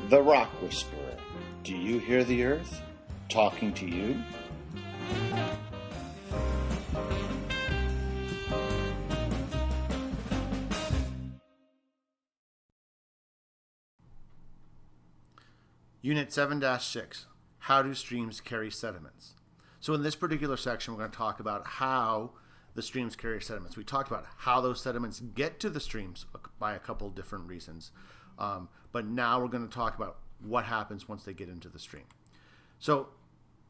The Rock Whisperer. Do you hear the earth talking to you? Unit 7-6, How do streams carry sediments? So in this particular section, we're going to talk about how the streams carry sediments. We talked about how those sediments get to the streams by a couple of different reasons. But now we're going to talk about what happens once they get into the stream. So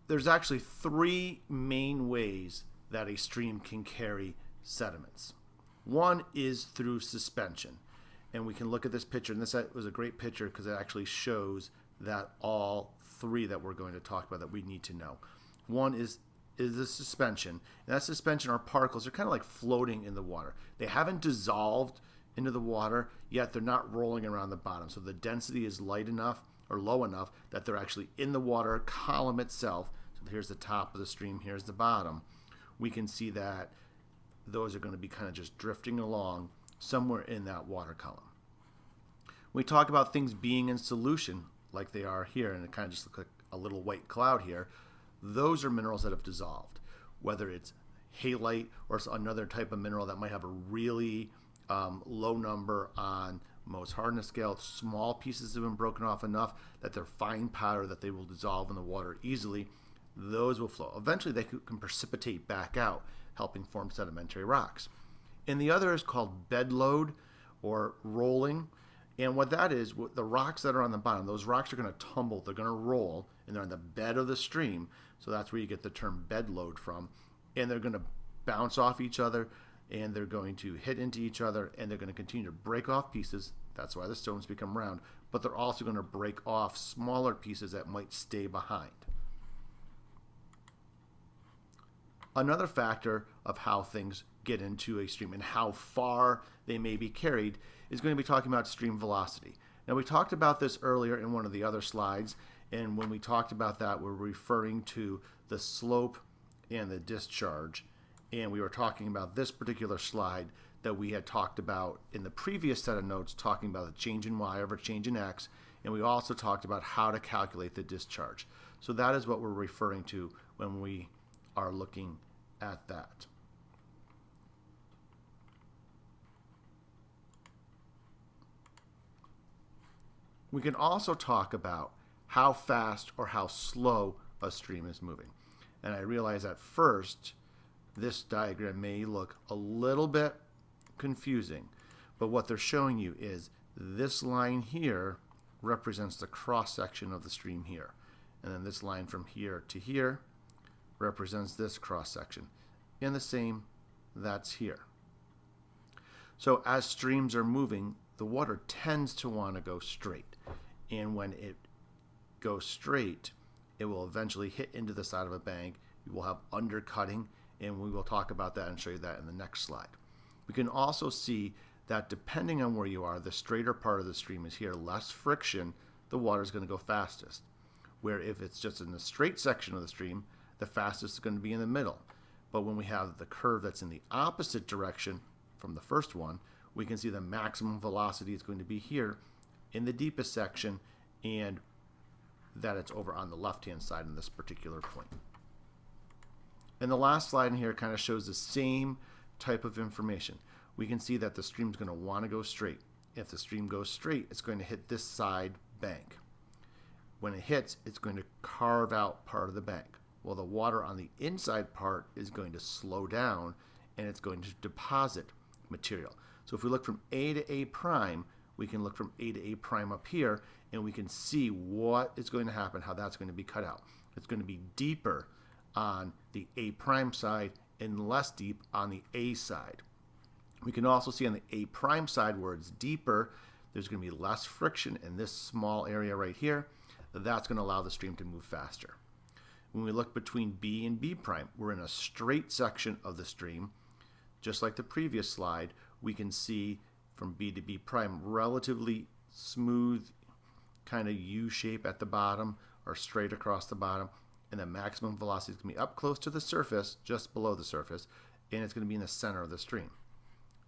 there's actually three main ways that a stream can carry sediments. One is through suspension. And we can look at this picture, and this was a great picture because it actually shows that all three that we're going to talk about that we need to know. One is the suspension. And that suspension are particles. They're kind of like floating in the water. They haven't dissolved into the water, yet they're not rolling around the bottom. So the density is light enough or low enough that they're actually in the water column itself. So here's the top of the stream, here's the bottom. We can see that those are going to be kind of just drifting along somewhere in that water column. We talk about things being in solution like they are here, and it kind of just looks like a little white cloud here. Those are minerals that have dissolved, whether it's halite or another type of mineral that might have a really low number on Mohs hardness scale. Small pieces have been broken off enough that they're fine powder that they will dissolve in the water easily. Those will flow. Eventually they can precipitate back out, helping form sedimentary rocks. And the other is called bed load or rolling. And what that is, the rocks that are on the bottom, those rocks are going to tumble, they're going to roll, and they're on the bed of the stream. So that's where you get the term bed load from. And they're going to bounce off each other, and they're going to hit into each other, and they're going to continue to break off pieces. That's why the stones become round. But they're also going to break off smaller pieces that might stay behind. Another factor of how things get into a stream and how far they may be carried is going to be talking about stream velocity. Now, we talked about this earlier in one of the other slides, and when we talked about that, we're referring to the slope and the discharge. And we were talking about this particular slide that we had talked about in the previous set of notes, talking about the change in y over change in x, and we also talked about how to calculate the discharge. So that is what we're referring to when we are looking at that. We can also talk about how fast or how slow a stream is moving. And I realize at first this diagram may look a little bit confusing, but what they're showing you is this line here represents the cross section of the stream here. And then this line from here to here represents this cross section. And the same, that's here. So as streams are moving, the water tends to want to go straight. And when it goes straight, it will eventually hit into the side of a bank. You will have undercutting, and we will talk about that and show you that in the next slide. We can also see that depending on where you are, the straighter part of the stream is here, less friction, the water is going to go fastest. Where if it's just in the straight section of the stream, the fastest is going to be in the middle. But when we have the curve that's in the opposite direction from the first one, we can see the maximum velocity is going to be here in the deepest section, and that it's over on the left-hand side in this particular point. And the last slide in here kind of shows the same type of information. We can see that the stream is going to want to go straight. If the stream goes straight, it's going to hit this side bank. When it hits, it's going to carve out part of the bank. Well, the water on the inside part is going to slow down, and it's going to deposit material. So if we look from A to A prime, we can look from A to A prime up here, and we can see what is going to happen, how that's going to be cut out. It's going to be deeper on the A prime side and less deep on the A side. We can also see on the A prime side where it's deeper, there's going to be less friction in this small area right here. That's going to allow the stream to move faster. When we look between B and B prime, we're in a straight section of the stream. Just like the previous slide, we can see from B to B prime relatively smooth kind of U shape at the bottom or straight across the bottom, and the maximum velocity is going to be up close to the surface, just below the surface, and it's going to be in the center of the stream.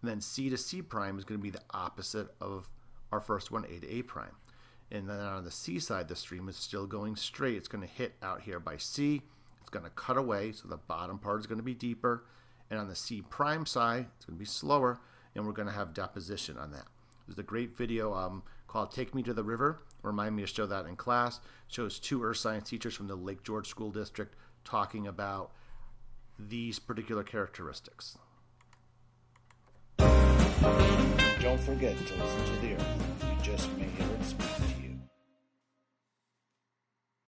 And then C to C prime is going to be the opposite of our first one, A to A prime. And then on the C side, the stream is still going straight. It's going to hit out here by C. It's going to cut away, so the bottom part is going to be deeper. And on the C prime side, it's going to be slower, and we're going to have deposition on that. There's a great video called Take Me to the River. Remind me to show that in class. It shows 2 earth science teachers from the Lake George School District talking about these particular characteristics. Don't forget to listen to the earth. You just may hear it speak.